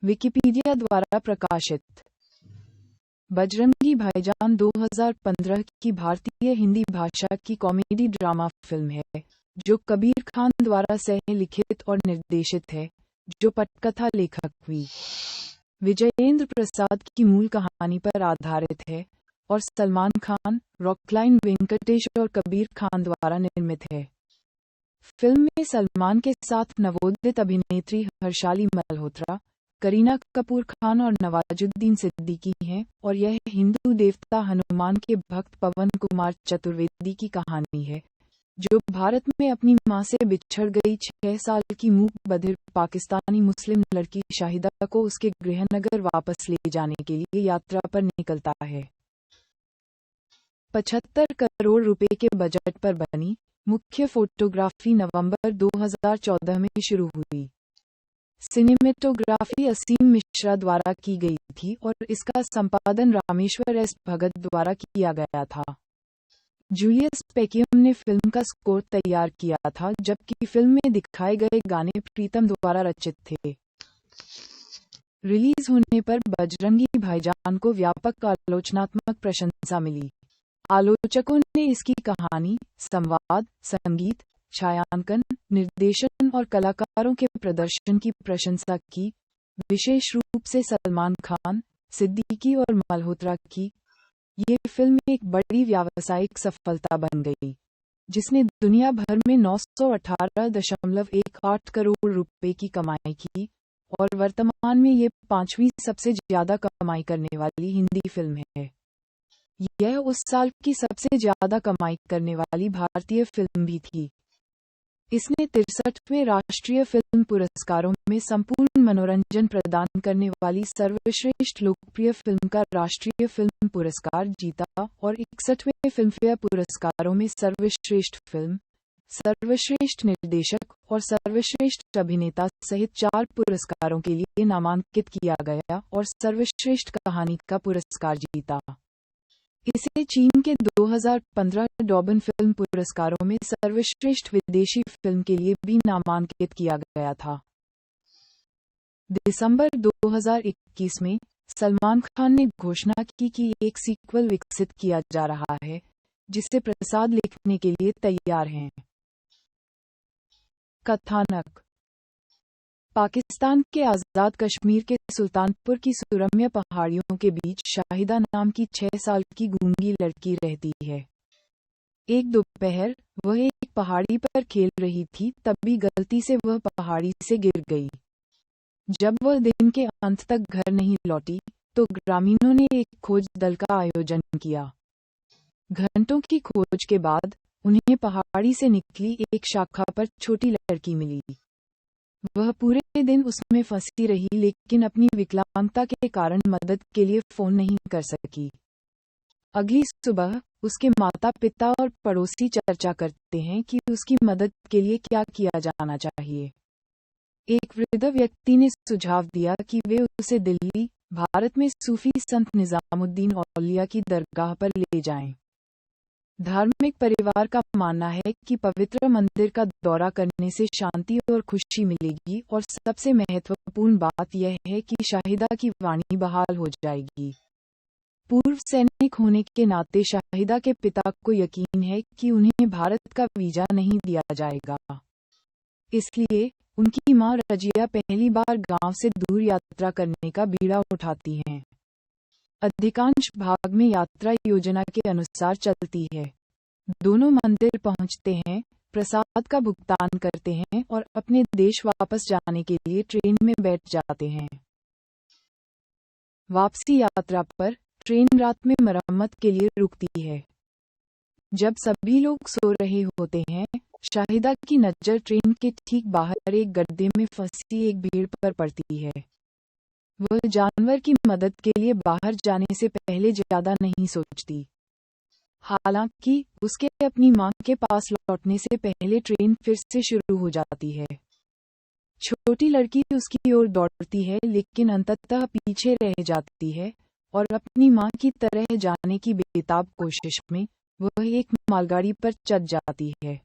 Wikipedia द्वारा प्रकाशित बजरंगी भाईजान 2015 की भारतीय हिंदी भाषा की कॉमेडी ड्रामा फिल्म है जो कबीर खान द्वारा सह-लिखित और निर्देशित है, जो पटकथा लेखक वी. विजयेंद्र प्रसाद की मूल कहानी पर आधारित है और सलमान खान, रॉकलाइन वेंकटेश और कबीर खान द्वारा निर्मित है। फिल्म में सलमान के साथ नवोदित अभिनेत्री हर्षाली मल्होत्रा, करीना कपूर खान और नवाजुद्दीन सिद्दीकी हैं और यह हिंदू देवता हनुमान के भक्त पवन कुमार चतुर्वेदी की कहानी है, जो भारत में अपनी मां से बिछड़ गई 6 साल की मूक बधिर पाकिस्तानी मुस्लिम लड़की शाहिदा को उसके गृहनगर वापस ले जाने के लिए यात्रा पर निकलता है। 75 करोड़ रुपए के बजट पर बनी मुख्य फोटोग्राफी नवंबर 2014 में शुरू हुई। सिनेमेटोग्राफी असीम मिश्रा द्वारा की गई थी और इसका संपादन रामेश्वर एस भगत द्वारा किया गया था। जूलियस पेकियम ने फिल्म का स्कोर तैयार किया था, जबकि फिल्म में दिखाए गए गाने प्रीतम द्वारा रचित थे। रिलीज होने पर बजरंगी भाईजान को व्यापक आलोचनात्मक प्रशंसा मिली। आलोचकों ने इसकी कहानी, संवाद, संगीत, छायांकन, निर्देशन और कलाकारों के प्रदर्शन की प्रशंसा की, विशेष रूप से सलमान खान, सिद्दीकी और मल्होत्रा की। ये फिल्म एक बड़ी व्यावसायिक सफलता बन गई, जिसने दुनिया भर में 918.18 करोड़ रुपए की कमाई की और वर्तमान में ये 5वीं सबसे ज्यादा कमाई करने वाली हिंदी फिल्म है। यह उस साल की सबसे ज्यादा कमाई करने वाली भारतीय फिल्म भी थी। इसने 63वें राष्ट्रीय फिल्म पुरस्कारों में संपूर्ण मनोरंजन प्रदान करने वाली सर्वश्रेष्ठ लोकप्रिय फिल्म का राष्ट्रीय फिल्म पुरस्कार जीता और 61वें फिल्मफेयर पुरस्कारों में सर्वश्रेष्ठ फिल्म, सर्वश्रेष्ठ निर्देशक और सर्वश्रेष्ठ अभिनेता सहित 4 पुरस्कारों के लिए नामांकित किया गया और सर्वश्रेष्ठ कहानी का पुरस्कार जीता। इसे चीन के 2015 डॉबन फिल्म पुरस्कारों में सर्वश्रेष्ठ विदेशी फिल्म के लिए भी नामांकित किया गया था। दिसंबर 2021 में सलमान खान ने घोषणा की कि एक सीक्वल विकसित किया जा रहा है, जिसे प्रसाद लिखने के लिए तैयार हैं। कथानक: पाकिस्तान के आजाद कश्मीर के सुल्तानपुर की सुरम्य पहाड़ियों के बीच शाहिदा नाम की 6 साल की गूंगी लड़की रहती है। एक दोपहर वह एक पहाड़ी पर खेल रही थी, तभी गलती से वह पहाड़ी से गिर गई। जब वह दिन के अंत तक घर नहीं लौटी, तो ग्रामीणों ने एक खोज दल का आयोजन किया। घंटों की खोज के बाद उन्हें पहाड़ी से निकली एक शाखा पर छोटी लड़की मिली। वह पूरे दिन उसमें फंसी रही, लेकिन अपनी विकलांगता के कारण मदद के लिए फोन नहीं कर सकी। अगली सुबह उसके माता-पिता और पड़ोसी चर्चा करते हैं कि उसकी मदद के लिए क्या किया जाना चाहिए। एक वृद्ध व्यक्ति ने सुझाव दिया कि वे उसे दिल्ली, भारत में सूफी संत निजामुद्दीन औलिया की दरगाह पर ले जाएं। धार्मिक परिवार का मानना है कि पवित्र मंदिर का दौरा करने से शांति और खुशी मिलेगी और सबसे महत्वपूर्ण बात यह है कि शाहिदा की वाणी बहाल हो जाएगी। पूर्व सैनिक होने के नाते शाहिदा के पिता को यकीन है कि उन्हें भारत का वीजा नहीं दिया जाएगा। इसलिए उनकी मां रजिया पहली बार गांव से दूर यात्रा करने का बीड़ा उठाती हैं। अधिकांश भाग में यात्रा योजना के अनुसार चलती है। दोनों मंदिर पहुंचते हैं, प्रसाद का भुगतान करते हैं और अपने देश वापस जाने के लिए ट्रेन में बैठ जाते हैं। वापसी यात्रा पर ट्रेन रात में मरम्मत के लिए रुकती है। जब सभी लोग सो रहे होते हैं, शाहिदा की नजर ट्रेन के ठीक बाहर एक गड्ढे में फंसी एक भेड़ पर पड़ती है। वह जानवर की मदद के लिए बाहर जाने से पहले ज्यादा नहीं सोचती। हालांकि उसके अपनी मां के पास लौटने से पहले ट्रेन फिर से शुरू हो जाती है। छोटी लड़की उसकी ओर दौड़ती है, लेकिन अंततः पीछे रह जाती है और अपनी मां की तरह जाने की बेताब कोशिश में वह एक मालगाड़ी पर चढ़ जाती है।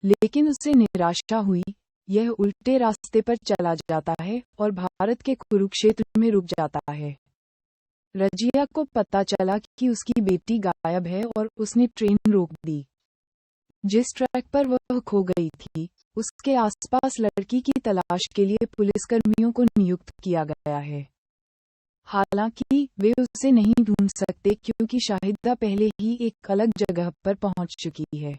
लेकिन उसे निराशा हुई, यह उल्टे रास्ते पर चला जाता है और भारत के कुरुक्षेत्र में रुक जाता है। रजिया को पता चला कि उसकी बेटी गायब है और उसने ट्रेन रोक दी। जिस ट्रैक पर वह खो गई थी, उसके आसपास लड़की की तलाश के लिए पुलिसकर्मियों को नियुक्त किया गया है। हालांकि वे उसे नहीं ढूंढ सकते क्योंकि शाहिदा पहले ही एक अलग जगह पर पहुंच चुकी है।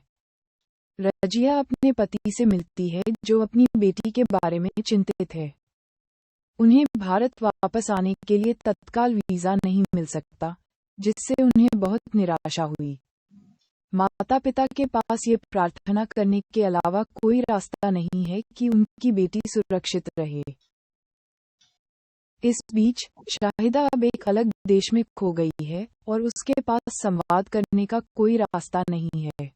रजिया अपने पति से मिलती है जो अपनी बेटी के बारे में चिंतित है। उन्हें भारत वापस आने के लिए तत्काल वीजा नहीं मिल सकता, जिससे उन्हें बहुत निराशा हुई। माता पिता के पास ये प्रार्थना करने के अलावा कोई रास्ता नहीं है कि उनकी बेटी सुरक्षित रहे। इस बीच शाहिदा अब एक अलग देश में खो गई है और उसके पास संवाद करने का कोई रास्ता नहीं है।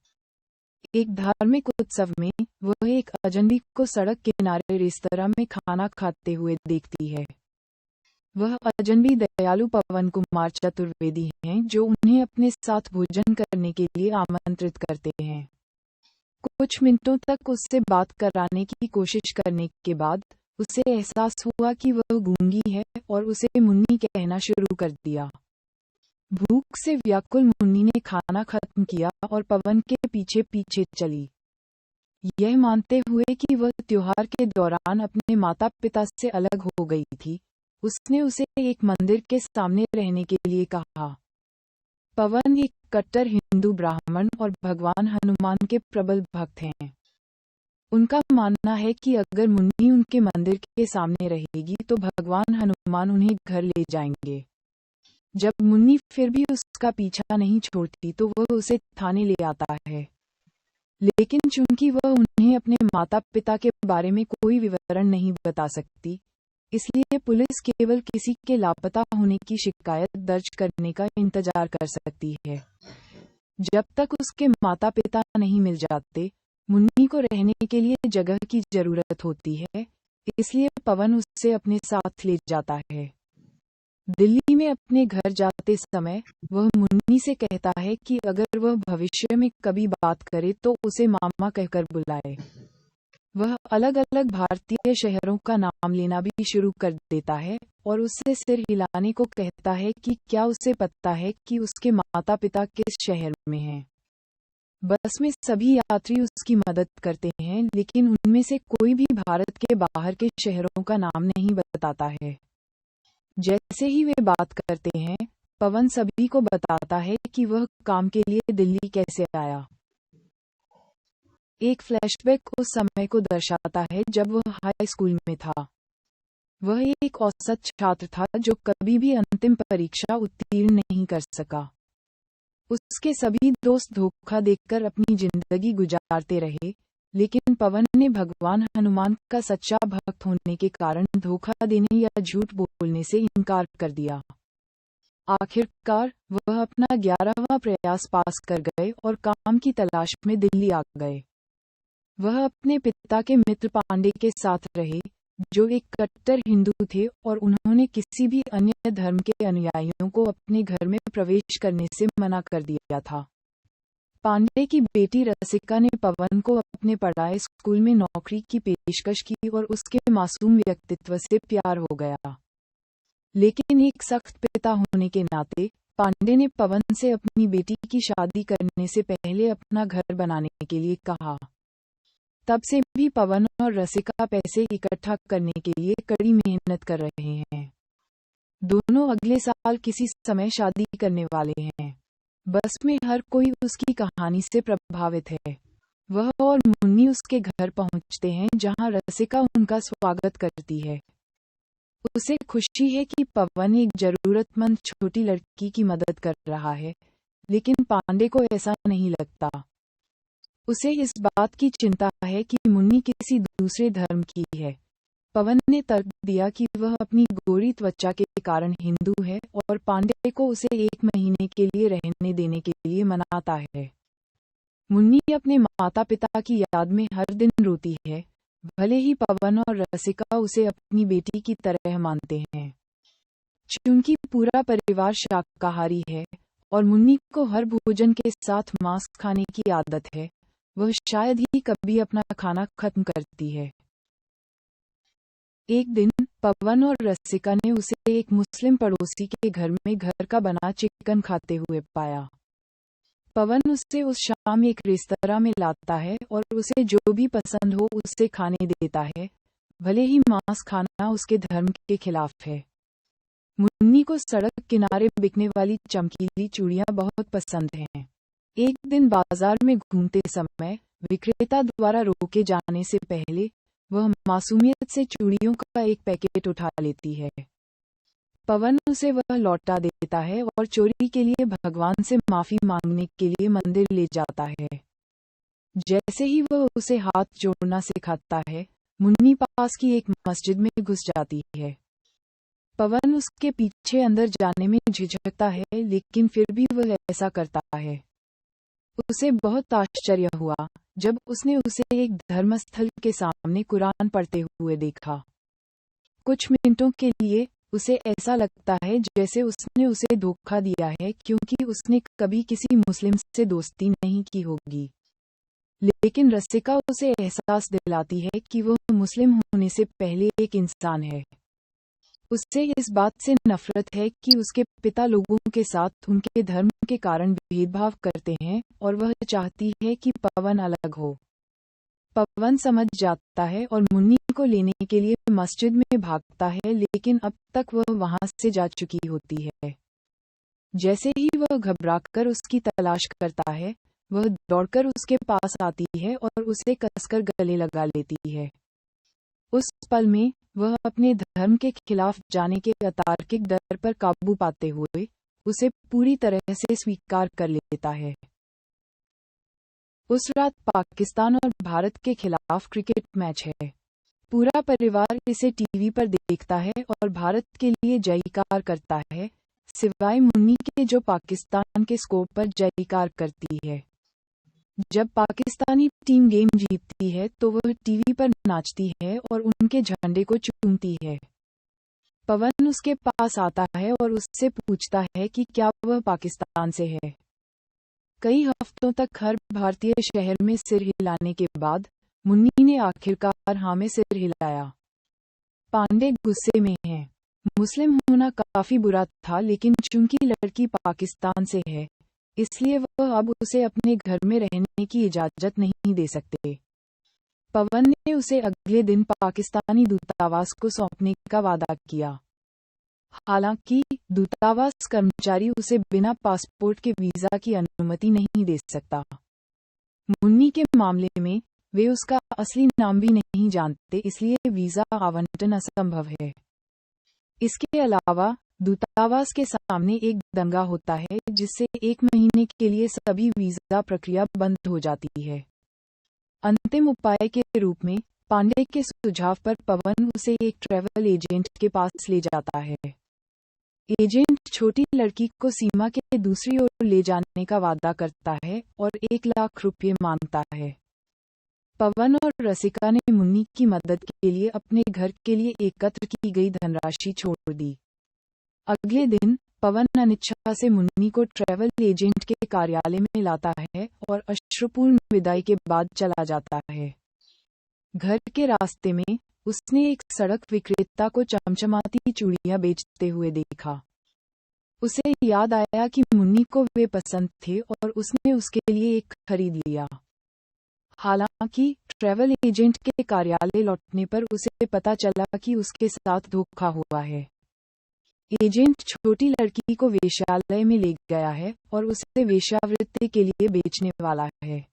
एक धार्मिक उत्सव में वह एक अजनबी को सड़क किनारे रेस्तरां में खाना खाते हुए देखती है। वह अजनबी दयालु पवन कुमार चतुर्वेदी हैं जो उन्हें अपने साथ भोजन करने के लिए आमंत्रित करते हैं। कुछ मिनटों तक उससे बात कराने की कोशिश करने के बाद उसे एहसास हुआ कि वह गूंगी है और उसे मुन्नी कहना शुरू कर दिया। भूख से व्याकुल मुन्नी ने खाना खत्म किया और पवन के पीछे पीछे चली, यह मानते हुए कि वह त्योहार के दौरान अपने माता पिता से अलग हो गई थी। उसने उसे एक मंदिर के सामने रहने के लिए कहा। पवन एक कट्टर हिंदू ब्राह्मण और भगवान हनुमान के प्रबल भक्त हैं। उनका मानना है कि अगर मुन्नी उनके मंदिर के सामने रहेगी तो भगवान हनुमान उन्हें घर ले जाएंगे। जब मुन्नी फिर भी उसका पीछा नहीं छोड़ती तो वह उसे थाने ले आता है, लेकिन चूंकि वह उन्हें अपने माता पिता के बारे में कोई विवरण नहीं बता सकती, इसलिए पुलिस केवल किसी के लापता होने की शिकायत दर्ज करने का इंतजार कर सकती है। जब तक उसके माता पिता नहीं मिल जाते, मुन्नी को रहने के लिए जगह की जरूरत होती है, इसलिए पवन उससे अपने साथ ले जाता है। दिल्ली में अपने घर जाते समय वह मुन्नी से कहता है कि अगर वह भविष्य में कभी बात करे तो उसे मामा कहकर बुलाए। वह अलग अलग भारतीय शहरों का नाम लेना भी शुरू कर देता है और उससे सिर हिलाने को कहता है कि क्या उसे पता है कि उसके माता पिता किस शहर में हैं। बस में सभी यात्री उसकी मदद करते हैं, लेकिन उनमें से कोई भी भारत के बाहर के शहरों का नाम नहीं बताता है। जैसे ही वे बात करते हैं, पवन सभी को बताता है कि वह काम के लिए दिल्ली कैसे आया। एक फ्लैशबैक उस समय को दर्शाता है जब वह हाई स्कूल में था। वह एक औसत छात्र था जो कभी भी अंतिम परीक्षा उत्तीर्ण नहीं कर सका। उसके सभी दोस्त धोखा देकर अपनी जिंदगी गुजारते रहे, लेकिन पवन ने भगवान हनुमान का सच्चा भक्त होने के कारण धोखा देने या झूठ बोलने से इनकार कर दिया। आखिरकार वह अपना 11वां प्रयास पास कर गए और काम की तलाश में दिल्ली आ गए। वह अपने पिता के मित्र पांडे के साथ रहे, जो एक कट्टर हिंदू थे और उन्होंने किसी भी अन्य धर्म के अनुयायियों को अपने घर में प्रवेश करने से मना कर दिया था। पांडे की बेटी रसिका ने पवन को अपने पढ़ाए स्कूल में नौकरी की पेशकश की और उसके मासूम व्यक्तित्व से प्यार हो गया। लेकिन एक सख्त पिता होने के नाते पांडे ने पवन से अपनी बेटी की शादी करने से पहले अपना घर बनाने के लिए कहा। तब से भी पवन और रसिका पैसे इकट्ठा करने के लिए कड़ी मेहनत कर रहे हैं। दोनों अगले साल किसी समय शादी करने वाले हैं। बस में हर कोई उसकी कहानी से प्रभावित है। वह और मुन्नी उसके घर पहुंचते हैं जहां रसिका उनका स्वागत करती है। उसे खुशी है कि पवन एक जरूरतमंद छोटी लड़की की मदद कर रहा है, लेकिन पांडे को ऐसा नहीं लगता। उसे इस बात की चिंता है कि मुन्नी किसी दूसरे धर्म की है। पवन ने तर्क दिया कि वह अपनी गोरी त्वचा के कारण हिंदू है और पांडे को उसे 1 महीने के लिए रहने देने के लिए मनाता है। मुन्नी अपने माता पिता की याद में हर दिन रोती है, भले ही पवन और रसिका उसे अपनी बेटी की तरह मानते हैं। चूंकि पूरा परिवार शाकाहारी है और मुन्नी को हर भोजन के साथ मांस खाने की आदत है, वह शायद ही कभी अपना खाना खत्म करती है। एक दिन पवन और रसिका ने उसे एक मुस्लिम पड़ोसी के घर में घर का बना चिकन खाते हुए पाया। पवन उसे उस शाम एक रेस्तरां में लाता है और उसे जो भी पसंद हो उससे खाने देता है, भले ही मांस खाना उसके धर्म के खिलाफ है। मुन्नी को सड़क किनारे बिकने वाली चमकीली चूड़ियां बहुत पसंद हैं। एक दिन बाजार में घूमते समय विक्रेता द्वारा रोके जाने से पहले वह मासूमियत से चूड़ियों का एक पैकेट उठा लेती है। पवन उसे वह लौटा देता है और चोरी के लिए भगवान से माफी मांगने के लिए मंदिर ले जाता है। जैसे ही वह उसे हाथ जोड़ना सिखाता है, मुन्नी पास की एक मस्जिद में घुस जाती है। पवन उसके पीछे अंदर जाने में झिझकता है, लेकिन फिर भी वह ऐसा करता है। उसे बहुत आश्चर्य हुआ जब उसने उसे एक धर्मस्थल के सामने कुरान पढ़ते हुए देखा। कुछ मिनटों के लिए उसे ऐसा लगता है जैसे उसने उसे धोखा दिया है, क्योंकि उसने कभी किसी मुस्लिम से दोस्ती नहीं की होगी। लेकिन रसिका उसे एहसास दिलाती है कि वह मुस्लिम होने से पहले एक इंसान है। उसे इस बात से नफरत है कि उसके पिता लोगों के साथ उनके धर्म के कारण भेदभाव करते हैं और वह चाहती है कि पवन अलग हो। पवन समझ जाता है और मुन्नी को लेने के लिए मस्जिद में भागता है, लेकिन अब तक वह वहां से जा चुकी होती है। जैसे ही वह घबराकर उसकी तलाश करता है, वह दौड़कर उसके पास आती है और उसे कसकर गले लगा लेती है। उस पल में वह अपने धर्म के खिलाफ जाने के अतार्किक डर पर काबू पाते हुए उसे पूरी तरह से स्वीकार कर लेता है। उस रात पाकिस्तान और भारत के खिलाफ क्रिकेट मैच है। पूरा परिवार इसे टीवी पर देखता है और भारत के लिए जयकार करता है, सिवाय मुन्नी के जो पाकिस्तान के स्कोर पर जयकार करती है। जब पाकिस्तानी टीम गेम जीतती है तो वह टीवी पर नाचती है और उनके झंडे को चूमती है। पवन उसके पास आता है और उससे पूछता है कि क्या वह पाकिस्तान से है। कई हफ्तों तक हर भारतीय शहर में सिर हिलाने के बाद मुन्नी ने आखिरकार हाँ में सिर हिलाया। पांडे गुस्से में है। मुस्लिम होना काफी बुरा था, लेकिन चूंकि लड़की पाकिस्तान से है, इसलिए वह अब उसे अपने घर में रहने की इजाजत नहीं दे सकते। पवन ने उसे अगले दिन पाकिस्तानी दूतावास को सौंपने का वादा किया। हालांकि दूतावास कर्मचारी उसे बिना पासपोर्ट के वीजा की अनुमति नहीं दे सकता। मुन्नी के मामले में वे उसका असली नाम भी नहीं जानते, इसलिए वीजा आवंटन असंभव है। इसके अलावा दूतावास के सामने एक दंगा होता है, जिससे 1 महीने के लिए सभी वीजा प्रक्रिया बंद हो जाती है। अंतिम उपाय के रूप में पांडे के सुझाव पर पवन उसे एक ट्रैवल एजेंट के पास ले जाता है। एजेंट छोटी लड़की को सीमा के दूसरी ओर ले जाने का वादा करता है और 1 लाख रुपये मांगता है। पवन और रसिका ने मुन्नी की मदद के लिए अपने घर के लिए एकत्र की गई धनराशि छोड़ दी। अगले दिन पवन अनिच्छा से मुन्नी को ट्रैवल एजेंट के कार्यालय में लाता है और अश्रुपूर्ण विदाई के बाद चला जाता है। घर के रास्ते में उसने एक सड़क विक्रेता को चमचमाती चूड़ियां बेचते हुए देखा। उसे याद आया कि मुन्नी को वे पसंद थे और उसने उसके लिए एक खरीद लिया। हालांकि ट्रैवल एजेंट के कार्यालय लौटने पर उसे पता चला कि उसके साथ धोखा हुआ है। एजेंट छोटी लड़की को वेश्यालय में ले गया है और उसे वेश्यावृत्ति के लिए बेचने वाला है।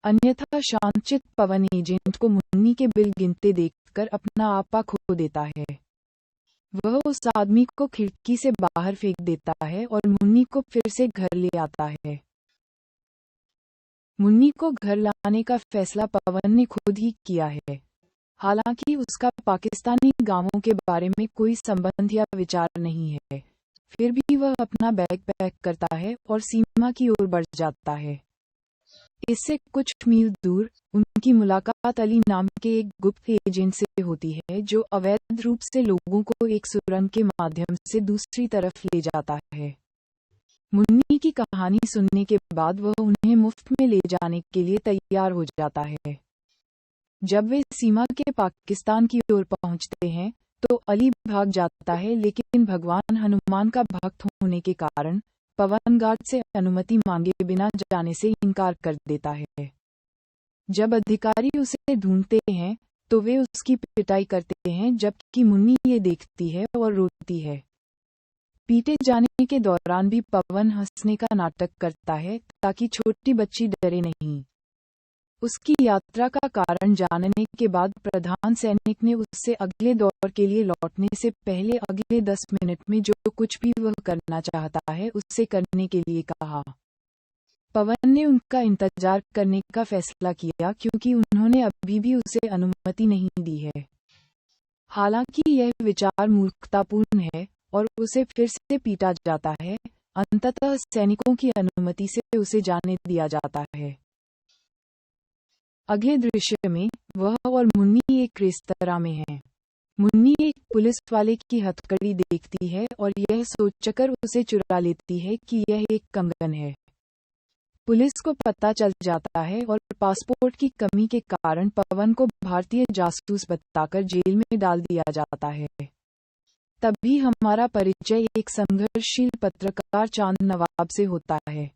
अन्यथा शांतचित्त पवन एजेंट को मुन्नी के बिल गिनते देखकर अपना आपा खो देता है। वह उस आदमी को खिड़की से बाहर फेंक देता है और मुन्नी को फिर से घर ले आता है। मुन्नी को घर लाने का फैसला पवन ने खुद ही किया है। हालांकि उसका पाकिस्तानी गांवों के बारे में कोई संबंध या विचार नहीं है, फिर भी वह अपना बैग पैक करता है और सीमा की ओर बढ़ जाता है। इससे कुछ मील दूर उनकी मुलाकात अली नाम के एक गुप्त एजेंट से होती है, जो अवैध रूप से लोगों को एक सुरंग के माध्यम से दूसरी तरफ ले जाता है। मुन्नी की कहानी सुनने के बाद वह उन्हें मुफ्त में ले जाने के लिए तैयार हो जाता है। जब वे सीमा के पाकिस्तान की ओर पहुंचते हैं तो अली भाग जाता है, लेकिन भगवान हनुमान का भक्त होने के कारण पवन गार्ड से अनुमति मांगे बिना जाने से इनकार कर देता है। जब अधिकारी उसे ढूंढते हैं तो वे उसकी पिटाई करते हैं, जबकि मुन्नी ये देखती है और रोती है। पीटे जाने के दौरान भी पवन हंसने का नाटक करता है ताकि छोटी बच्ची डरे नहीं। उसकी यात्रा का कारण जानने के बाद प्रधान सैनिक ने उससे अगले दौर के लिए लौटने से पहले अगले 10 मिनट में जो कुछ भी वह करना चाहता है उससे करने के लिए कहा। पवन ने उनका इंतजार करने का फैसला किया क्योंकि उन्होंने अभी भी उसे अनुमति नहीं दी है। हालांकि यह विचार मूर्खतापूर्ण है और उसे फिर से पीटा जाता है, अंततः सैनिकों की अनुमति से उसे जाने दिया जाता है। अगले दृश्य में वह और मुन्नी एक रेस्तरां में हैं। मुन्नी एक पुलिस वाले की हथकड़ी देखती है और यह सोचकर उसे चुरा लेती है कि यह एक कंगन है। पुलिस को पता चल जाता है और पासपोर्ट की कमी के कारण पवन को भारतीय जासूस बताकर जेल में डाल दिया जाता है। तभी हमारा परिचय एक संघर्षशील पत्रकार चांद नवाब से होता है।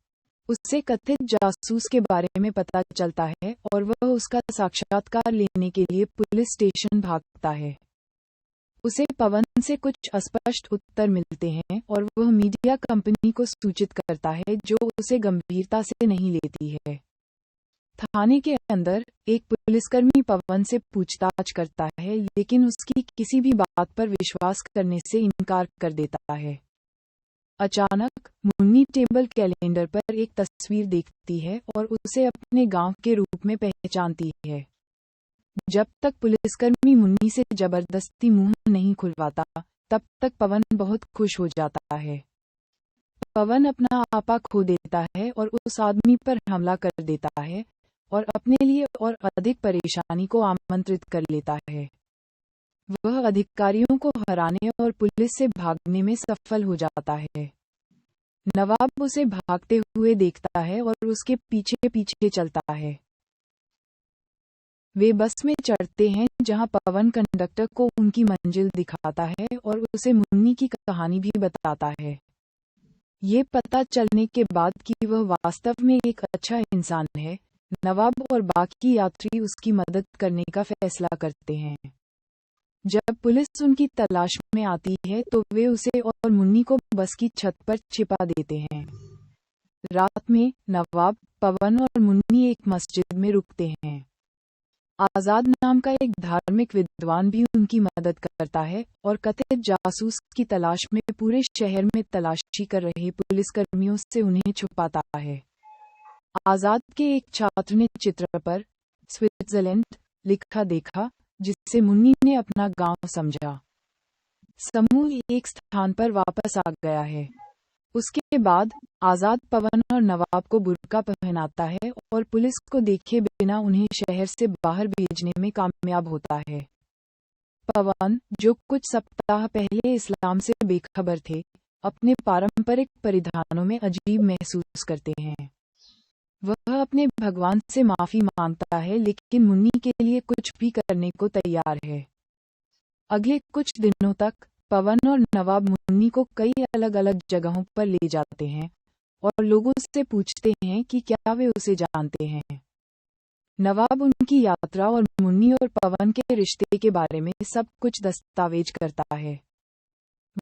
उससे कथित जासूस के बारे में पता चलता है और वह उसका साक्षात्कार लेने के लिए पुलिस स्टेशन भागता है। उसे पवन से कुछ अस्पष्ट उत्तर मिलते हैं और वह मीडिया कंपनी को सूचित करता है, जो उसे गंभीरता से नहीं लेती है। थाने के अंदर एक पुलिसकर्मी पवन से पूछताछ करता है, लेकिन उसकी किसी भी बात पर विश्वास करने से इनकार कर देता है। अचानक मुन्नी टेबल कैलेंडर पर एक तस्वीर देखती है और उसे अपने गांव के रूप में पहचानती है। जब तक पुलिसकर्मी मुन्नी से जबरदस्ती मुंह नहीं खुलवाता, तब तक पवन बहुत खुश हो जाता है। पवन अपना आपा खो देता है और उस आदमी पर हमला कर देता है और अपने लिए और अधिक परेशानी को आमंत्रित कर लेता है। वह अधिकारियों को हराने और पुलिस से भागने में सफल हो जाता है। नवाब उसे भागते हुए देखता है और उसके पीछे पीछे चलता है। वे बस में चढ़ते हैं, जहां पवन कंडक्टर को उनकी मंजिल दिखाता है और उसे मुन्नी की कहानी भी बताता है। ये पता चलने के बाद कि वह वास्तव में एक अच्छा इंसान है, नवाब और बाकी यात्री उसकी मदद करने का फैसला करते हैं। जब पुलिस उनकी तलाश में आती है तो वे उसे और मुन्नी को बस की छत पर छिपा देते हैं। रात में नवाब, पवन और मुन्नी एक मस्जिद में रुकते हैं। आजाद नाम का एक धार्मिक विद्वान भी उनकी मदद करता है और कथित जासूस की तलाश में पूरे शहर में तलाशी कर रहे पुलिसकर्मियों से उन्हें छुपाता है। आजाद के एक छात्र ने चित्र पर स्विट्जरलैंड लिखा देखा, जिससे मुन्नी ने अपना गांव समझा। समूह एक स्थान पर वापस आ गया है। उसके बाद आजाद पवन और नवाब को बुर्का पहनाता है और पुलिस को देखे बिना उन्हें शहर से बाहर भेजने में कामयाब होता है। पवन, जो कुछ सप्ताह पहले इस्लाम से बेखबर थे, अपने पारंपरिक परिधानों में अजीब महसूस करते हैं। वह अपने भगवान से माफी मांगता है, लेकिन मुन्नी के लिए कुछ भी करने को तैयार है। अगले कुछ दिनों तक पवन और नवाब मुन्नी को कई अलग अलग जगहों पर ले जाते हैं और लोगों से पूछते हैं कि क्या वे उसे जानते हैं। नवाब उनकी यात्रा और मुन्नी और पवन के रिश्ते के बारे में सब कुछ दस्तावेज करता है।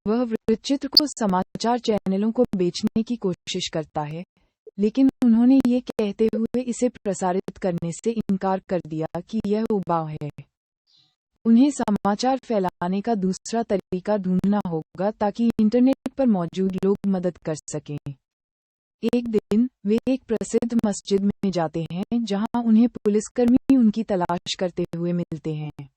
वह वृत्तचित्र को समाचार चैनलों को बेचने की कोशिश करता है, लेकिन उन्होंने ये कहते हुए इसे प्रसारित करने से इनकार कर दिया कि यह उबाऊ है। उन्हें समाचार फैलाने का दूसरा तरीका ढूंढना होगा ताकि इंटरनेट पर मौजूद लोग मदद कर सकें। एक दिन वे एक प्रसिद्ध मस्जिद में जाते हैं, जहां उन्हें पुलिसकर्मी उनकी तलाश करते हुए मिलते हैं।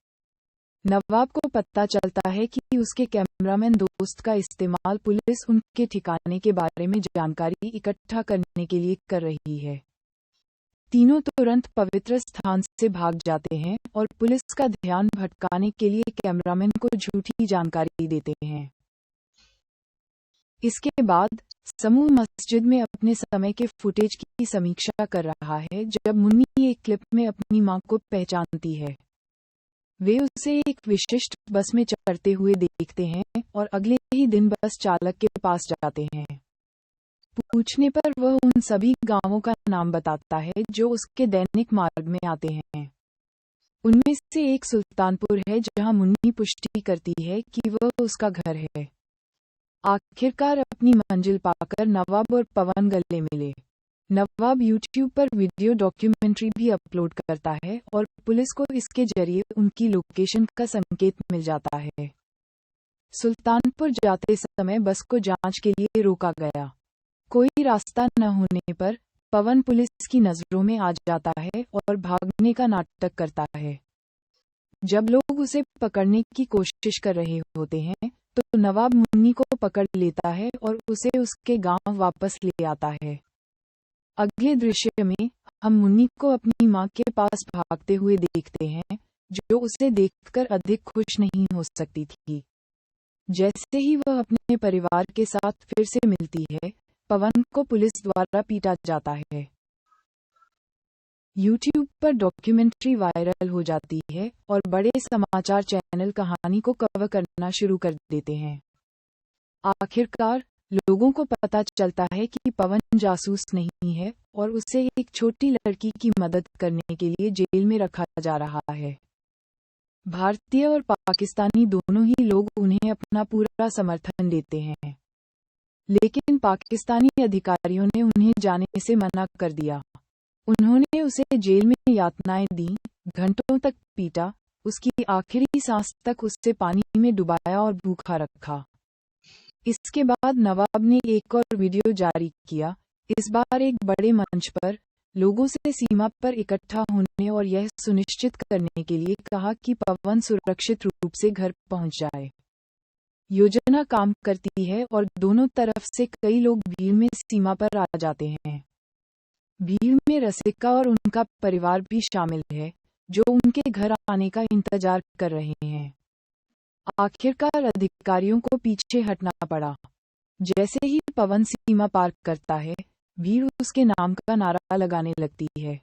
नवाब को पता चलता है कि उसके कैमरामैन दोस्त का इस्तेमाल पुलिस उनके ठिकाने के बारे में जानकारी इकट्ठा करने के लिए कर रही है। तीनों तुरंत पवित्र स्थान से भाग जाते हैं और पुलिस का ध्यान भटकाने के लिए कैमरामैन को झूठी जानकारी देते हैं। इसके बाद समूह मस्जिद में अपने समय के फुटेज की समीक्षा कर रहा है जब मुन्नी एक क्लिप में अपनी मां को पहचानती है। वे उसे एक विशिष्ट बस में चढ़ते हुए देखते हैं और अगले ही दिन बस चालक के पास जाते हैं। पूछने पर वह उन सभी गांवों का नाम बताता है जो उसके दैनिक मार्ग में आते हैं। उनमें से एक सुल्तानपुर है जहां मुन्नी पुष्टि करती है कि वह उसका घर है। आखिरकार अपनी मंजिल पाकर नवाब और पवन गले मिले। नवाब यूट्यूब पर वीडियो डॉक्यूमेंट्री भी अपलोड करता है और पुलिस को इसके जरिए उनकी लोकेशन का संकेत मिल जाता है। सुल्तानपुर जाते समय बस को जांच के लिए रोका गया। कोई रास्ता न होने पर पवन पुलिस की नजरों में आ जाता है और भागने का नाटक करता है। जब लोग उसे पकड़ने की कोशिश कर रहे होते हैं तो नवाब मुन्नी को पकड़ लेता है और उसे उसके गांव वापस ले आता है। अगले दृश्य में हम मुन्नी को अपनी मां के पास भागते हुए देखते हैं, जो उसे देखकर अधिक खुश नहीं हो सकती थी। जैसे ही वह अपने परिवार के साथ फिर से मिलती है, पवन को पुलिस द्वारा पीटा जाता है। YouTube पर डॉक्यूमेंट्री वायरल हो जाती है और बड़े समाचार चैनल कहानी को कवर करना शुरू कर देते हैं। आखिरकार लोगों को पता चलता है कि पवन जासूस नहीं है और उसे एक छोटी लड़की की मदद करने के लिए जेल में रखा जा रहा है। भारतीय और पाकिस्तानी दोनों ही लोग उन्हें अपना पूरा समर्थन देते हैं, लेकिन पाकिस्तानी अधिकारियों ने उन्हें जाने से मना कर दिया। उन्होंने उसे जेल में यातनाएं दी, घंटों तक पीटा, उसकी आखिरी सांस तक उसे पानी में डुबाया और भूखा रखा। इसके बाद नवाब ने एक और वीडियो जारी किया, इस बार एक बड़े मंच पर लोगों से सीमा पर इकट्ठा होने और यह सुनिश्चित करने के लिए कहा कि पवन सुरक्षित रूप से घर पहुंच जाए। योजना काम करती है और दोनों तरफ से कई लोग भीड़ में सीमा पर आ जाते हैं। भीड़ में रसिका और उनका परिवार भी शामिल है, जो उनके घर आने का इंतजार कर रहे हैं। आखिरकार अधिकारियों को पीछे हटना पड़ा। जैसे ही पवन सीमा पार करता है, भीड़ उसके नाम का नारा लगाने लगती है।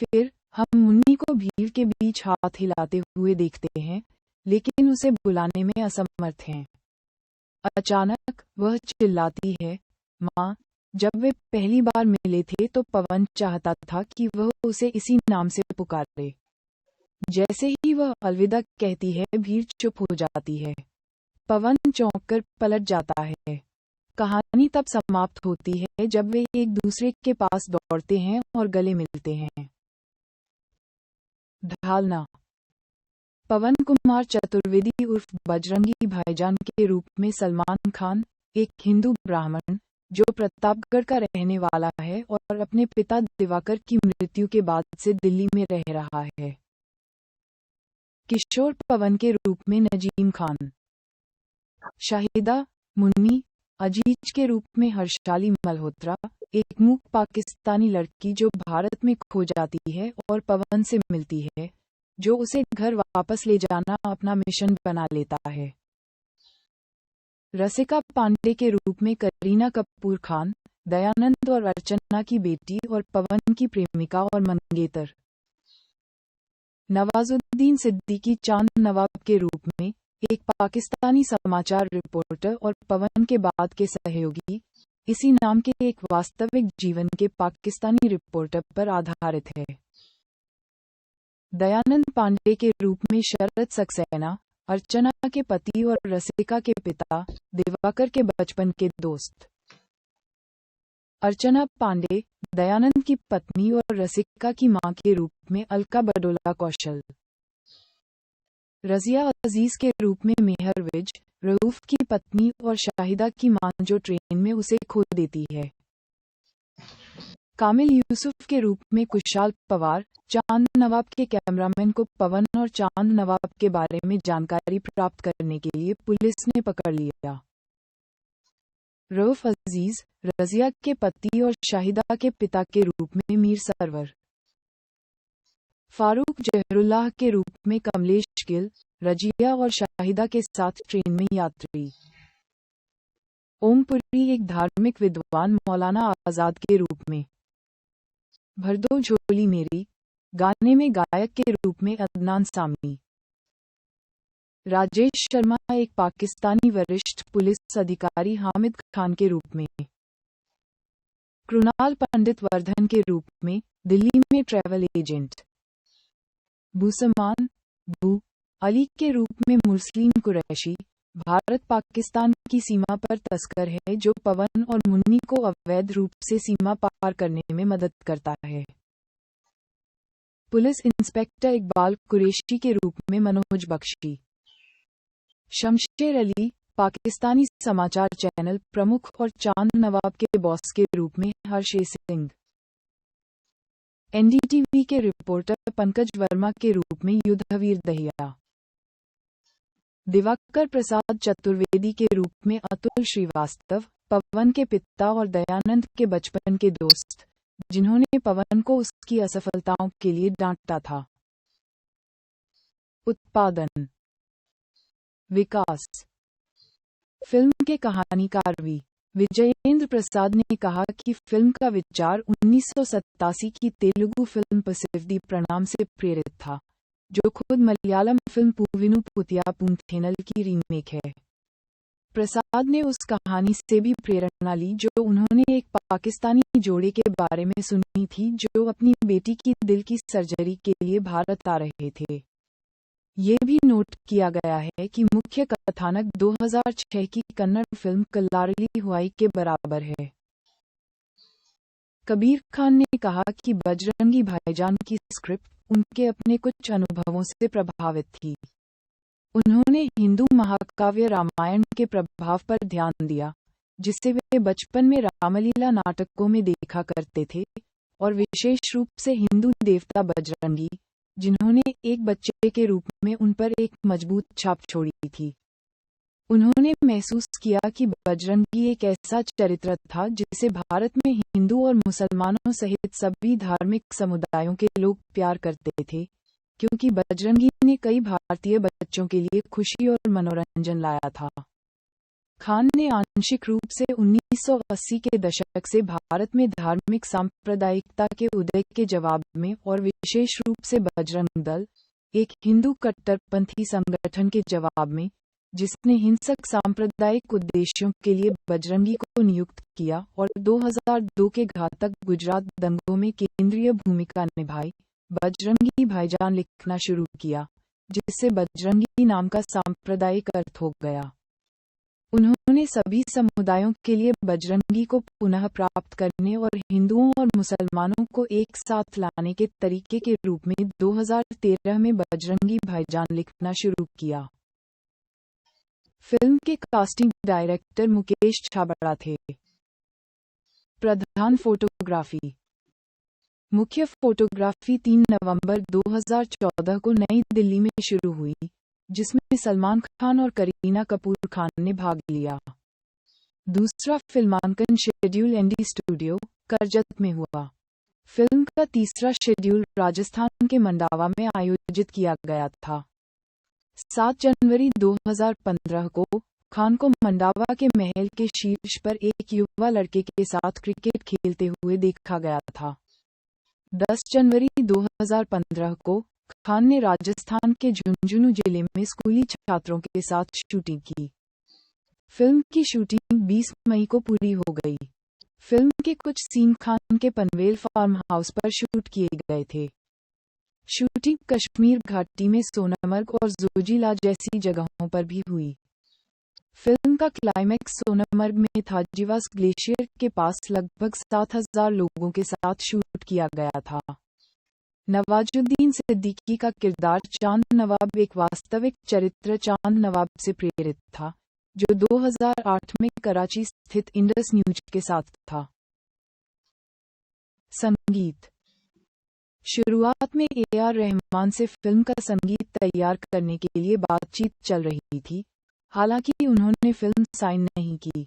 फिर हम मुन्नी को भीड़ के बीच हाथ हिलाते हुए देखते हैं, लेकिन उसे बुलाने में असमर्थ हैं। अचानक वह चिल्लाती है, माँ। जब वे पहली बार मिले थे तो पवन चाहता था कि वह उसे इसी नाम से पुकारे। जैसे ही वह अलविदा कहती है, भीड़ चुप हो जाती है। पवन चौंककर पलट जाता है। कहानी तब समाप्त होती है जब वे एक दूसरे के पास दौड़ते हैं और गले मिलते हैं। ढालना। पवन कुमार चतुर्वेदी उर्फ बजरंगी भाईजान के रूप में सलमान खान, एक हिंदू ब्राह्मण जो प्रतापगढ़ का रहने वाला है और अपने पिता दिवाकर की मृत्यु के बाद से दिल्ली में रह रहा है। किशोर पवन के रूप में नजीम खान। शाहिदा मुन्नी अजीज के रूप में हर्षाली मल्होत्रा, एक मूक पाकिस्तानी लड़की जो भारत में खो जाती है और पवन से मिलती है, जो उसे घर वापस ले जाना अपना मिशन बना लेता है। रसिका पांडे के रूप में करीना कपूर खान, दयानंद और अर्चना की बेटी और पवन की प्रेमिका और मंगेतर। नवाजुद्दीन सिद्दीकी चांद नवाब के रूप में एक पाकिस्तानी समाचार रिपोर्टर और पवन के बाद के सहयोगी, इसी नाम के एक वास्तविक जीवन के पाकिस्तानी रिपोर्टर पर आधारित है। दयानंद पांडे के रूप में शरद सक्सेना, अर्चना के पति और रसिका के पिता, दिवाकर के बचपन के दोस्त। अर्चना पांडे, दयानंद की पत्नी और रसिका की मां के रूप में अलका बडोला कौशल। रजिया अजीज के रूप में मेहर विज, रऊफ की पत्नी और शाहिदा की मां जो ट्रेन में उसे खो देती है। कामिल यूसुफ के रूप में कुशाल पवार, चांद नवाब के कैमरामैन को पवन और चांद नवाब के बारे में जानकारी प्राप्त करने के लिए पुलिस ने पकड़ लिया। रऊफ अजीज, रजिया के पति और शाहिदा के पिता के रूप में मीर सरवर। फारूक जहरुल्लाह के रूप में कमलेश गिल, रजिया और शाहिदा के साथ ट्रेन में यात्री। ओम पुरी एक धार्मिक विद्वान मौलाना आजाद के रूप में। भर दो झोली मेरी गाने में गायक के रूप में अदनान सामी। राजेश शर्मा एक पाकिस्तानी वरिष्ठ पुलिस अधिकारी हामिद खान के रूप में। कृणाल पंडित वर्धन के रूप में दिल्ली में ट्रैवल एजेंट। बुसमान बू अली के रूप में मुस्लिम कुरैशी भारत पाकिस्तान की सीमा पर तस्कर है जो पवन और मुन्नी को अवैध रूप से सीमा पार करने में मदद करता है। पुलिस इंस्पेक्टर इकबाल कुरैशी के रूप में मनोज बख्शी। शमशेर अली पाकिस्तानी समाचार चैनल प्रमुख और चांद नवाब के बॉस के रूप में हर्ष सिंह। एनडीटीवी के रिपोर्टर पंकज वर्मा के रूप में युद्धवीर दहिया। दिवाकर प्रसाद चतुर्वेदी के रूप में अतुल श्रीवास्तव पवन के पिता और दयानंद के बचपन के दोस्त जिन्होंने पवन को उसकी असफलताओं के लिए डांटा था। उत्पादन विकास फिल्म के कहानीकार विजयेंद्र प्रसाद ने कहा कि फिल्म का विचार 1987 की तेलुगु फिल्म पसिफिदी प्रणाम से प्रेरित था जो खुद मलयालम फिल्म पूविनु पुतिया पूंथेनल की रीमेक है। प्रसाद ने उस कहानी से भी प्रेरणा ली जो उन्होंने एक पाकिस्तानी जोड़े के बारे में सुनी थी जो अपनी बेटी की दिल की सर्जरी के लिए भारत आ रहे थे। ये भी नोट किया गया है कि मुख्य कथानक 2006 की कन्नड़ फिल्म कल्लारली हुआई के बराबर है। कबीर खान ने कहा कि बजरंगी भाईजान की स्क्रिप्ट उनके अपने कुछ अनुभवों से प्रभावित थी। उन्होंने हिंदू महाकाव्य रामायण के प्रभाव पर ध्यान दिया जिसे वे बचपन में रामलीला नाटकों में देखा करते थे और विशेष रूप से हिंदू देवता बजरंगी जिन्होंने एक बच्चे के रूप में उन पर एक मजबूत छाप छोड़ी थी। उन्होंने महसूस किया कि बजरंगी एक ऐसा चरित्र था जिसे भारत में हिंदू और मुसलमानों सहित सभी धार्मिक समुदायों के लोग प्यार करते थे क्योंकि बजरंगी ने कई भारतीय बच्चों के लिए खुशी और मनोरंजन लाया था। खान ने आंशिक रूप से 1980 के दशक से भारत में धार्मिक सांप्रदायिकता के उदय के जवाब में और विशेष रूप से बजरंग दल एक हिंदू कट्टरपंथी संगठन के जवाब में जिसने हिंसक सांप्रदायिक उद्देश्यों के लिए बजरंगी को नियुक्त किया और 2002 के घातक गुजरात दंगों में केंद्रीय भूमिका निभाई, बजरंगी भाईजान लिखना शुरू किया जिससे बजरंगी नाम का सांप्रदायिक अर्थ हो गया। उन्होंने सभी समुदायों के लिए बजरंगी को पुनः प्राप्त करने और हिंदुओं और मुसलमानों को एक साथ लाने के तरीके के रूप में 2013 में बजरंगी भाईजान लिखना शुरू किया। फिल्म के कास्टिंग डायरेक्टर मुकेश छाबड़ा थे। प्रधान फोटोग्राफी मुख्य फोटोग्राफी 3 नवंबर 2014 को नई दिल्ली में शुरू हुई जिसमें सलमान खान और करीना कपूर खान ने भाग लिया। दूसरा फिल्मांकन शेड्यूल एनडी स्टूडियो करजत में हुआ। फिल्म का तीसरा शेड्यूल राजस्थान के मंडावा में आयोजित किया गया था। 7 जनवरी 2015 को खान को मंडावा के महल के शीर्ष पर एक युवा लड़के के साथ क्रिकेट खेलते हुए देखा गया था। 10 जनवरी 2015 को खान ने राजस्थान के झुंझुनू जिले में स्कूली छात्रों के साथ शूटिंग की। फिल्म की शूटिंग 20 मई को पूरी हो गई। फिल्म के कुछ सीन खान के पनवेल फार्म हाउस पर शूट किए गए थे। शूटिंग कश्मीर घाटी में सोनमर्ग और जोजिला जैसी जगहों पर भी हुई। फिल्म का क्लाइमैक्स सोनमर्ग में था जीवास ग्लेशियर के पास लगभग 7000 लोगों के साथ शूट किया गया था। नवाजुद्दीन सिद्दीकी का किरदार चांद नवाब एक वास्तविक चरित्र चांद नवाब से प्रेरित था जो 2008 में कराची स्थित इंडस न्यूज के साथ था। संगीत शुरुआत में AR रहमान से फिल्म का संगीत तैयार करने के लिए बातचीत चल रही थी, हालांकि उन्होंने फिल्म साइन नहीं की।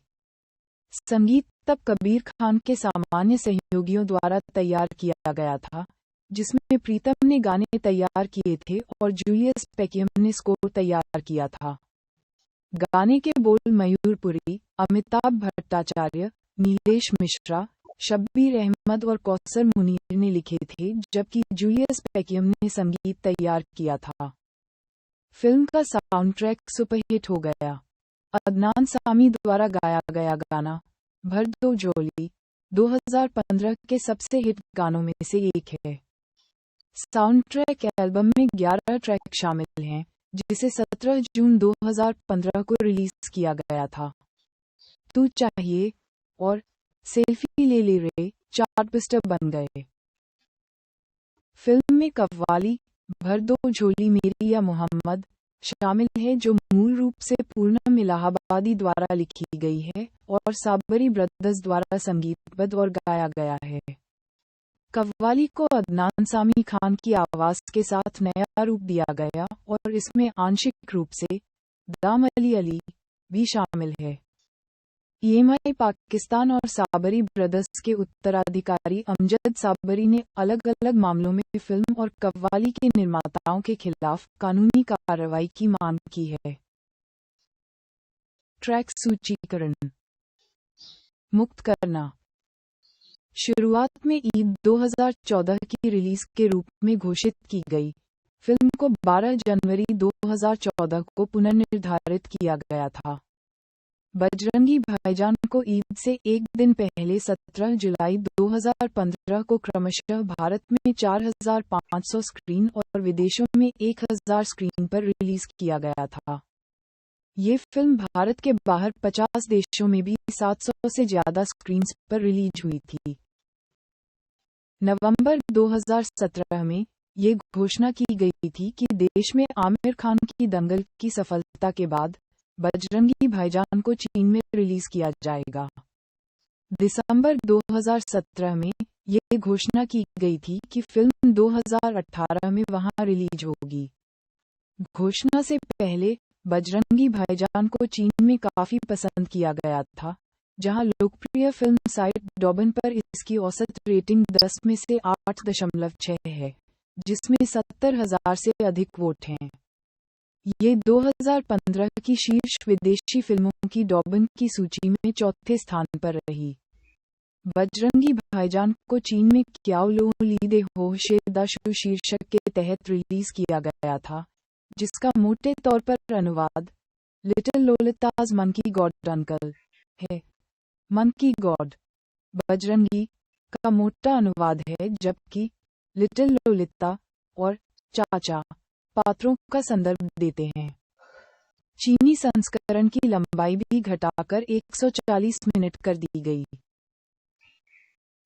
संगीत तब कबीर खान के सामान्य सहयोगियों द्वारा तैयार किया गया था, जिसमें प्रीतम ने गाने तैयार किए थे और जूलियस पेकियम ने स्कोर तैयार किया था। गाने के बोल मयूर पुरी, अमिताभ भट्टाचार्य, नीलेश मिश्रा, शब्बीर अहमद और कौसर मुनीर ने लिखे थे, जबकि जूलियस पेकियम ने संगीत तैयार किया था। फिल्म का साउंड ट्रैक सुपरहिट हो गया। अदनान सामी द्वारा गाया गया गाना भर दो झोली 2015 के सबसे हिट गानों में से एक है। साउंड ट्रैक एल्बम में 11 ट्रैक शामिल हैं, जिसे 17 जून 2015 को रिलीज किया गया था। तू चाहिए और सेल्फी ले ले रे चार्टबस्टर बन गए। फिल्म में कव्वाली, भर दो झोली मेरी या मोहम्मद शामिल है, जो मूल रूप से पूनम इलाहाबादी द्वारा लिखी गई है और साबरी ब्रदर्स द्वारा संगीतबद्ध और गाया गया है। कव्वाली को अदनान सामी खान की आवाज के साथ नया रूप दिया गया और इसमें आंशिक रूप से दाम अली अली भी शामिल है। EMI पाकिस्तान और साबरी ब्रदर्स के उत्तराधिकारी अमजद साबरी ने अलग-अलग मामलों में फिल्म और कव्वाली के निर्माताओं के खिलाफ कानूनी कार्रवाई की मांग की है। ट्रैक सूचीकरण मुक्त करना। शुरुआत में ईद 2014 की रिलीज के रूप में घोषित की गई। फिल्म को 12 जनवरी 2014 को पुनर्निर्धारित किया गया था। बजरंगी भाईजान को ईद से एक दिन पहले 17 जुलाई 2015 को क्रमशः भारत में 4500 स्क्रीन और विदेशों में 1000 स्क्रीन पर रिलीज किया गया था। ये फिल्म भारत के बाहर 50 देशों में भी 700 से ज्यादा स्क्रीन्स पर रिलीज हुई थी। नवंबर 2017 में ये घोषणा की गई थी कि देश में आमिर खान की दंगल की सफलता के बाद बजरंगी भाईजान को चीन में रिलीज किया जाएगा। दिसंबर 2017 में ये घोषणा की गई थी कि फिल्म 2018 में वहां रिलीज होगी। घोषणा से पहले बजरंगी भाईजान को चीन में काफी पसंद किया गया था, जहां लोकप्रिय फिल्म साइट डॉबन पर इसकी औसत रेटिंग 10 में से 8.6 है, जिसमें 70,000 से अधिक वोट हैं। ये 2015 की शीर्ष विदेशी फिल्मों की डॉबन की सूची में चौथे स्थान पर रही। बजरंगी भाईजान को चीन में क्याओ लो ली दे हो शे दाशु शीर्षक के तहत रिलीज किया गया था, जिसका मोटे तौर पर अनुवाद लिटिल लोलिताज मंकी गॉड अंकल है। मंकी गॉड बजरंगी का मोटा अनुवाद है, जबकि लिटिल लोलिता और चाचा पात्रों का संदर्भ देते हैं। चीनी संस्करण की लंबाई भी घटाकर 140 मिनट कर दी गई।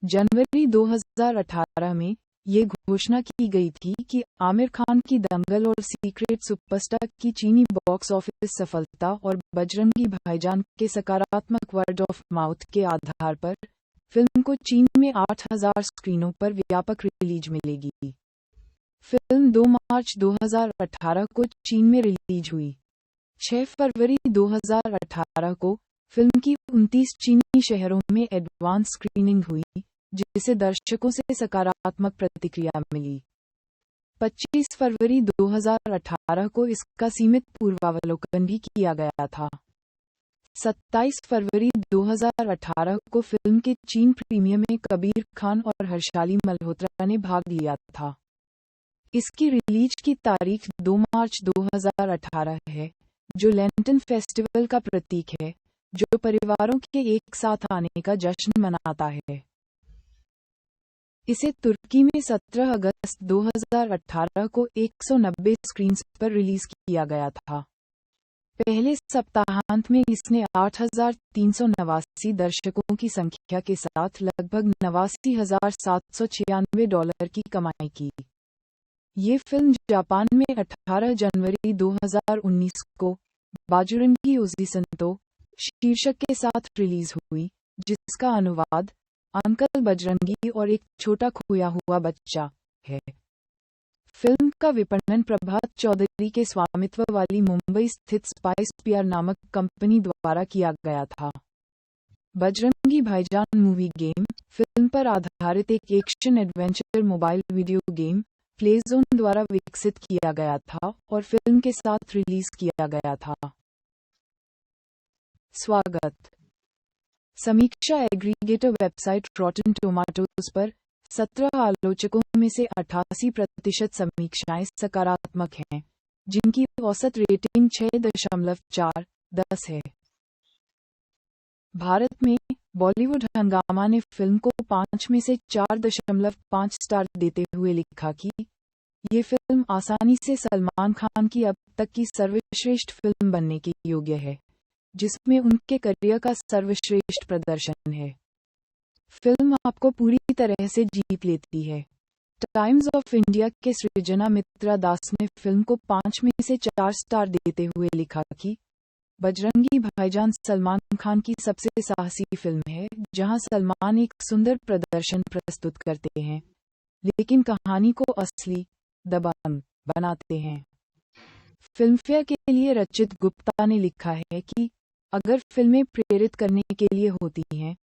जनवरी 2018 में ये घोषणा की गई थी कि आमिर खान की दंगल और सीक्रेट सुपरस्टार की चीनी बॉक्स ऑफिस सफलता और बजरंगी भाईजान के सकारात्मक वर्ड ऑफ माउथ के आधार पर फिल्म को चीन में 8000 स्क्रीनों पर व्यापक रिलीज मिलेगी। फिल्म 2 मार्च 2018 को चीन में रिलीज हुई। 6 फरवरी 2018 को फिल्म की 29 चीनी शहरों में एडवांस स्क्रीनिंग हुई, जिसे दर्शकों से सकारात्मक प्रतिक्रिया मिली। 25 फरवरी 2018 को इसका सीमित पूर्वावलोकन भी किया गया था। 27 फरवरी 2018 को फिल्म के चीन प्रीमियर में कबीर खान और हर्षाली मल्होत्रा ने भाग लिया था। इसकी रिलीज की तारीख 2 मार्च 2018 है, जो लेंटन फेस्टिवल का प्रतीक है, जो परिवारों के एक साथ आने का जश्न मनाता है। इसे तुर्की में 17 अगस्त 2018 को 190 स्क्रीन्स पर रिलीज किया गया था। पहले सप्ताहांत में इसने 8,389 दर्शकों की संख्या के साथ लगभग $89,796 की कमाई की। ये फिल्म जापान में 18 जनवरी 2019 को बाजुरंगी ओजीसंतो शीर्षक के साथ रिलीज हुई, जिसका अनुवाद अंकल बजरंगी और एक छोटा खोया हुआ बच्चा है। फिल्म का विपणन प्रभात चौधरी के स्वामित्व वाली मुंबई स्थित स्पाइस पीआर नामक कंपनी द्वारा किया गया था। बजरंगी भाईजान मूवी गेम फिल्म पर आधारित एक action adventure mobile video game Playzone द्वारा विकसित किया गया था और फिल्म के साथ रिलीज किया गया था। स्वागत। समीक्षा एग्रीगेटर वेबसाइट रॉटन टोमाटोज पर 17 आलोचकों में से 88% समीक्षाएं सकारात्मक हैं, जिनकी औसत रेटिंग 6.4/10 है। भारत में बॉलीवुड हंगामा ने फिल्म को 5 में से 4.5 स्टार देते हुए लिखा कि ये फिल्म आसानी से सलमान खान की अब तक की सर्वश्रेष्ठ फिल्म बनने के योग्य है, जिसमें उनके करियर का सर्वश्रेष्ठ प्रदर्शन है। फिल्म आपको पूरी तरह से जीत लेती है। टाइम्स ऑफ इंडिया के सृजना मित्रा दास ने फिल्म को 5 में से 4 स्टार देते हुए लिखा कि बजरंगी भाईजान सलमान खान की सबसे साहसी फिल्म है, जहां सलमान एक सुंदर प्रदर्शन प्रस्तुत करते हैं, लेकिन कहानी को असली दबंग बनाते हैं। फिल्मफेयर के लिए रचित गुप्ता ने लिखा है कि अगर फिल्में प्रेरित करने के लिए होती हैं,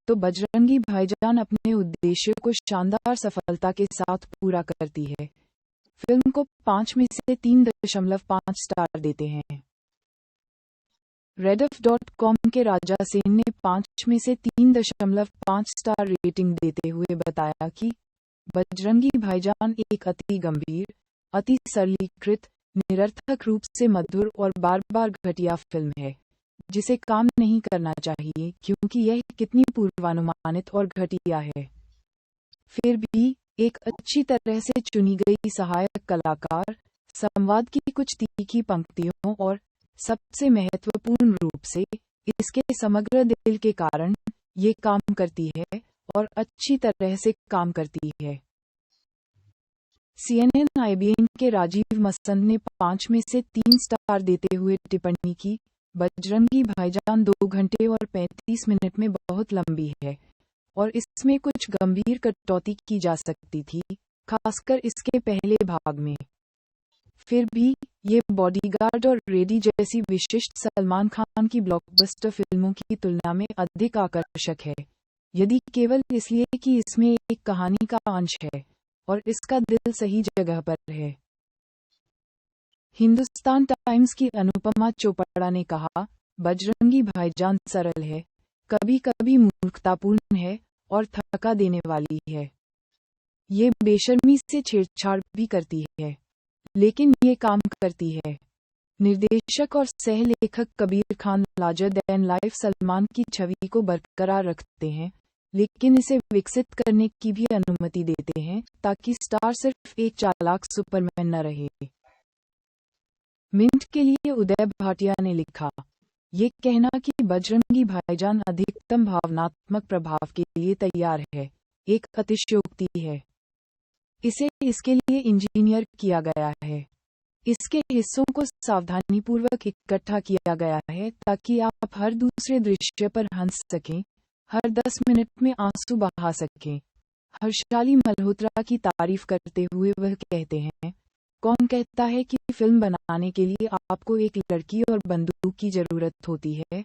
तो बजरंगी भाईजान अपने उद्देश्य को शानदार सफलता के साथ पूरा करती है। फिल्म को 5 में से 3.5 स्टार देते हैं। Rediff.com के राजा सेन ने 5 में से 3.5 स्टार रेटिंग देते हुए बताया कि बजरंगी भाईजान एक अति गंभीर, अति सरलीकृत, निरर्थक रूप से मधुर और बार-बार घटिया फिल्म है, जिसे काम नहीं करना चाहिए क्योंकि यह कितनी पूर्वानुमानित और घटिया है। फिर भी एक अच्छी तरह से चुनी गई सहायक कलाकार, संवाद की कुछ तीखी पंक्तियों और सबसे महत्वपूर्ण रूप से इसके समग्र दिल के कारण ये काम करती है और अच्छी तरह से काम करती है। CNN IBN के राजीव मसंद ने 5 में से 3 स्टार देते हुए टिप्पणी की, बजरंगी भाईजान 2 घंटे और 35 मिनट में बहुत लंबी है और इसमें कुछ गंभीर कटौती की जा सकती थी, खासकर इसके पहले भाग में। फिर भी ये बॉडीगार्ड और रेडी जैसी विशिष्ट सलमान खान की ब्लॉकबस्टर फिल्मों की तुलना में अधिक आकर्षक है, यदि केवल इसलिए कि इसमें एक कहानी का अंश है और इसका दिल सही जगह पर है। हिंदुस्तान टाइम्स की अनुपमा चोपड़ा ने कहा, बजरंगी भाईजान सरल है, कभी-कभी मूर्खतापूर्ण है और थका देने वाली है। ये बेशर्मी से छेड़छाड़ भी करती है, लेकिन ये काम करती है। निर्देशक और सह-लेखक Kabir Khan larger than life Salman की छवि को बरकरार रखते हैं, लेकिन इसे विकसित करने की भी अनुमति देते हैं ताकि स्टार सिर्फ एक चालाक सुपरमैन न रहे। मिंट के लिए उदय भाटिया ने लिखा, ये कहना कि बजरंगी भाईजान अधिकतम भावनात्मक प्रभाव के लिए तैयार है, एक अतिशयोक्ति है। इसे इसके लिए इंजीनियर किया गया है। इसके हिस्सों को सावधानीपूर्वक इकट्ठा किया गया है ताकि आप हर दूसरे दृश्य पर हंस सकें, हर 10 मिनट में आंसू बहा सकें। हर्षाली मल्होत्रा की तारीफ करते हुए वह कहते हैं, कौन कहता है कि फिल्म बनाने के लिए आपको एक लड़की और बंदूक की जरूरत होती है?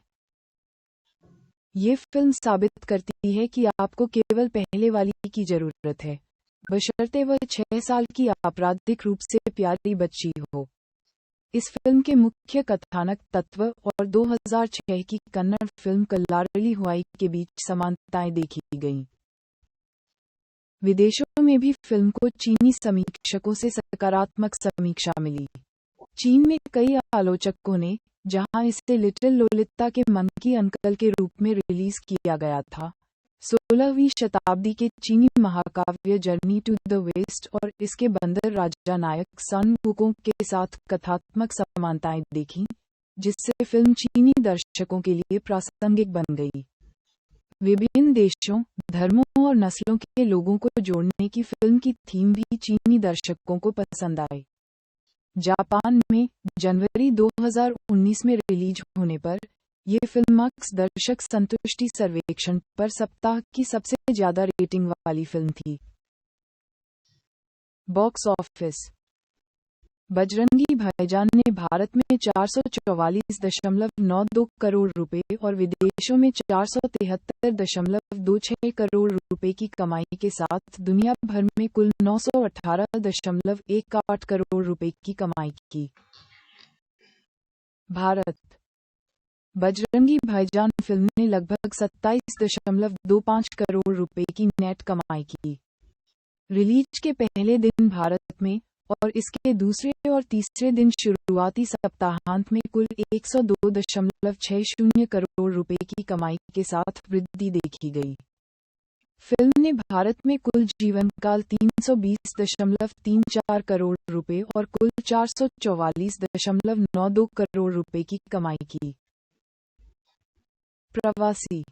ये फिल्म साबित करती है कि आपको केवल पहले वाली की जरूरत है, बशर्ते वह 6 साल की आपराधिक रूप से प्यारी बच्ची हो। इस फिल्म के मुख्य कथानक तत्व और 2006 की कन्नड़ फिल्म कल्लारली हुआई के बीच समानताएं देखी गईं। विदेशों में भी फिल्म को चीनी समीक्षकों से सकारात्मक समीक्षा मिली। चीन में कई आलोचकों ने, जहां इसे लिटिल लोलिता के मंकी अंकल के रूप में रिलीज किया गया था, 16वीं शताब्दी के चीनी महाकाव्य जर्नी टू द वेस्ट और इसके बंदर राजा नायक सन वुकोंग के साथ कथात्मक समानताएं देखीं, जिससे फिल्म चीनी दर्शकों के लिए प्रासंगिक बन गई। विभिन्न देशों, धर्मों और नस्लों के लोगों को जोड़ने की फिल्म की थीम भी चीनी दर्शकों को पसंद आई। जापान में जनवरी 2019 में रिलीज होने पर यह फिल्म दर्शक संतुष्टि सर्वेक्षण पर सप्ताह की सबसे ज्यादा रेटिंग वाली फिल्म थी। Box office. बजरंगी भाईजान ने भारत में 444.92 करोड़ रुपए और विदेशों में 473.26 करोड़ रुपए की कमाई के साथ दुनिया भर में कुल 918.18 करोड़ रुपए की कमाई की। भारत। बजरंगी भाईजान फिल्म ने लगभग 27.25 करोड़ रुपए की नेट कमाई की। रिलीज के पहले दिन भारत में और इसके दूसरे और तीसरे दिन शुरुआती सप्ताहांत में कुल 102.60 करोड़ रुपए की कमाई के साथ वृद्धि देखी गई। फिल्म ने भारत में कुल जीवनकाल 320.34 करोड़ रुपए और कुल 444.92 करोड़ रुपए की कमाई की। प्रवासी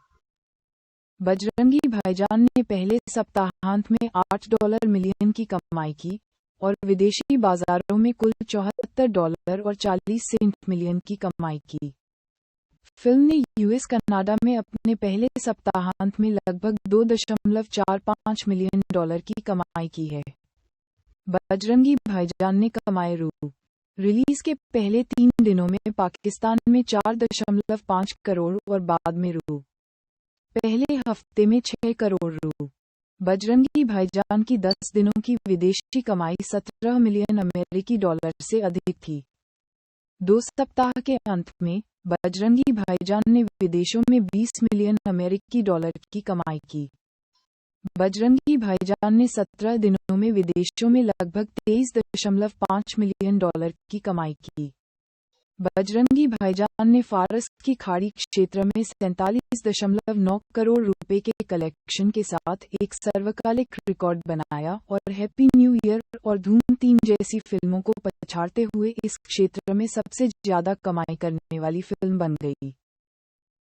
बजरंगी भाईजान ने पहले सप्ताहांत में $8 मिलियन की कमाई की और विदेशी बाजारों में कुल $74.40 मिलियन की कमाई की। फिल्म ने यूएस कनाडा में अपने पहले सप्ताहांत में लगभग $2.45 मिलियन की कमाई की है। बजरंगी भाईजान ने कमाए रु. रिलीज के पहले 3 दिनों में पाकिस्तान में 4.5 करोड़ और बाद में रु. पहले हफ्ते में 6 करोड़ रु. बजरंगी भाईजान की 10 दिनों की विदेशी कमाई 17 मिलियन अमेरिकी डॉलर से अधिक थी। 2 सप्ताह के अंत में बजरंगी भाईजान ने विदेशों में 20 मिलियन अमेरिकी डॉलर की कमाई की। बजरंगी भाईजान ने 17 दिनों में विदेशों में लगभग 23.5 मिलियन डॉलर की कमाई की। बजरंगी भाईजान ने फारस की खाड़ी क्षेत्र में 47.9 करोड़ रुपए के कलेक्शन के साथ एक सर्वकालिक रिकॉर्ड बनाया और हैप्पी न्यू ईयर और धूम 3 जैसी फिल्मों को पछाड़ते हुए इस क्षेत्र में सबसे ज्यादा कमाई करने वाली फिल्म बन गई।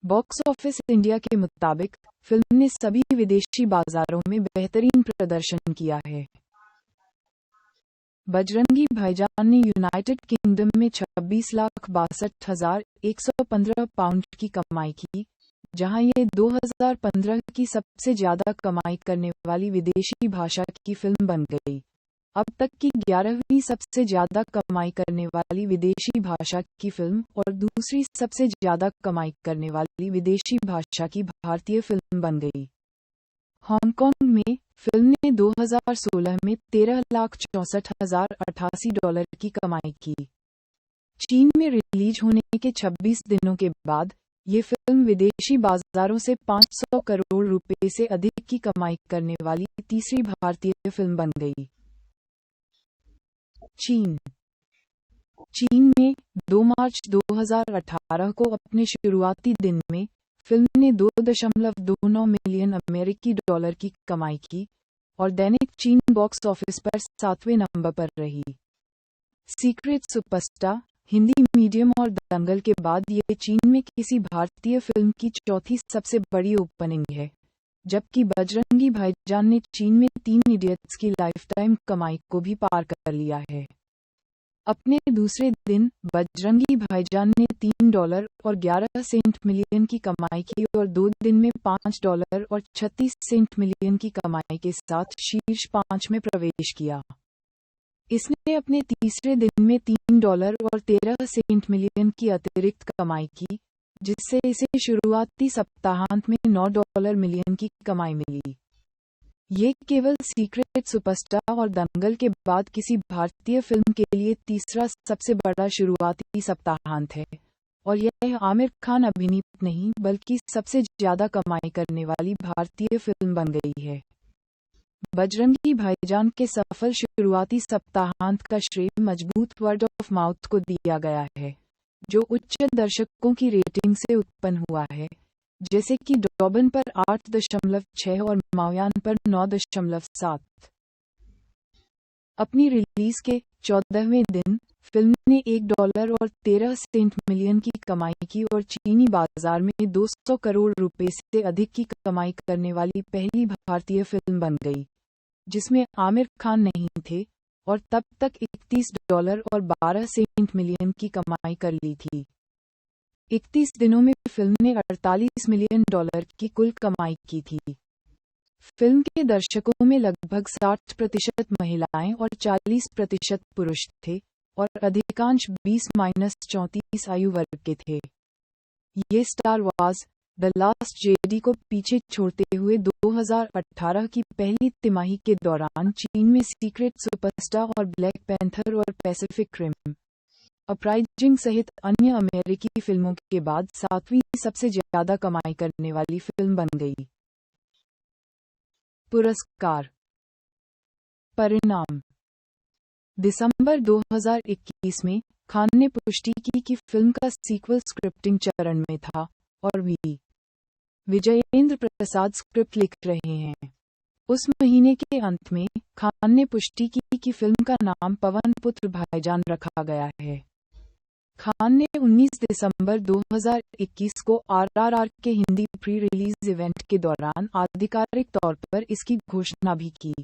बॉक्स ऑफिस इंडिया के मुताबिक फिल्म ने सभी विदेशी बाजारों में बेहतरीन प्रदर्शन किया है। बजरंगी भाईजान ने यूनाइटेड किंगडम में 26,62,115 पाउंड की कमाई की, जहां ये 2015 की सबसे ज्यादा कमाई करने वाली विदेशी भाषा की फिल्म बन गई। अब तक की 11वीं सबसे ज्यादा कमाई करने वाली विदेशी भाषा की फिल्म और दूसरी सबसे ज्यादा कमाई करने वाली विदेशी भाषा की भारतीय फिल्म बन गई। हांगकांग में फिल्म ने 2016 में $13,64,088 की कमाई की। चीन में रिलीज होने के 26 दिनों के बाद ये फिल्म विदेशी बाजारों से 500 करोड़ रुपए से अधिक की कमाई करने वाली तीसरी भारतीय फिल्म बन गई। चीन में 2 मार्च 2018 को अपने शुरुआती दिन में फिल्म ने 2.29 मिलियन अमेरिकी डॉलर की कमाई की और दैनिक चीन बॉक्स ऑफिस पर 7वें नंबर पर रही। सीक्रेट सुपरस्टार, हिंदी मीडियम और दंगल के बाद ये चीन में किसी भारतीय फिल्म की चौथी सबसे बड़ी ओपनिंग है, जबकि बजरंगी भाईजान ने चीन में 3 इडियट्स की लाइफटाइम कमाई को भी पार कर लिया है। अपने दूसरे दिन बजरंगी भाईजान ने $3 और 11 सेंट मिलियन की कमाई की और 2 दिन में $5 और 36 सेंट मिलियन की कमाई के साथ शीर्ष 5 में प्रवेश किया। इसने अपने तीसरे दिन में $3 और 13 सेंट मिलियन की अतिरिक्त कमाई की, जिससे इसे शुरुआती सप्ताहांत में $9 मिलियन की कमाई मिली। ये केवल सीक्रेट सुपरस्टार और दंगल के बाद किसी भारतीय फिल्म के लिए तीसरा सबसे बड़ा शुरुआती सप्ताहांत है और यह आमिर खान अभिनीत नहीं बल्कि सबसे ज्यादा कमाई करने वाली भारतीय फिल्म बन गई है। बजरंगी भाईजान के सफल शुरुआती सप्ताहांत का श्रेय मजबूत वर्ड ऑफ माउथ को दिया गया है, जो उच्च दर्शकों की रेटिंग से उत्पन्न हुआ है, जैसे कि डॉबन पर 8.6 और माओयान पर 9.7। अपनी रिलीज के 14वें दिन फिल्म ने $1 और 13 सेंट मिलियन की कमाई की और चीनी बाजार में 200 करोड़ रुपए से अधिक की कमाई करने वाली पहली भारतीय फिल्म बन गई, जिसमें आमिर खान नहीं थे और तब तक $31 और 12 सेंट मिलियन की कमाई कर ली थी। 31 दिनों में फिल्म ने $48 मिलियन की कुल कमाई की थी। फिल्म के दर्शकों में लगभग 60% महिलाएं और 40% पुरुष थे और अधिकांश 20-34 आयु वर्ग के थे। ये star wars the last JD को पीछे छोड़ते हुए 2018 की पहली तिमाही के दौरान चीन में सीक्रेट सुपरस्टार और ब्लैक पैंथर और पैसिफिक रिम अपराइजिंग सहित अन्य अमेरिकी फिल्मों के बाद 7वीं सबसे ज्यादा कमाई करने वाली फिल्म बन गई। पुरस्कार परिणाम दिसंबर 2021 में खान ने पुष्टि की कि फिल्म का सीक्वल स्क्रिप्टिंग चरण में था और विजयेंद्र प्रसाद स्क्रिप्ट लिख रहे हैं। उस महीने के अंत में खान ने पुष्टि की कि फिल्म का नाम पवन पुत्र भाईजान रखा गया है। खान ने 19 दिसंबर 2021 को आरआरआर के हिंदी प्री रिलीज इवेंट के दौरान आधिकारिक तौर पर इसकी घोषणा भी की।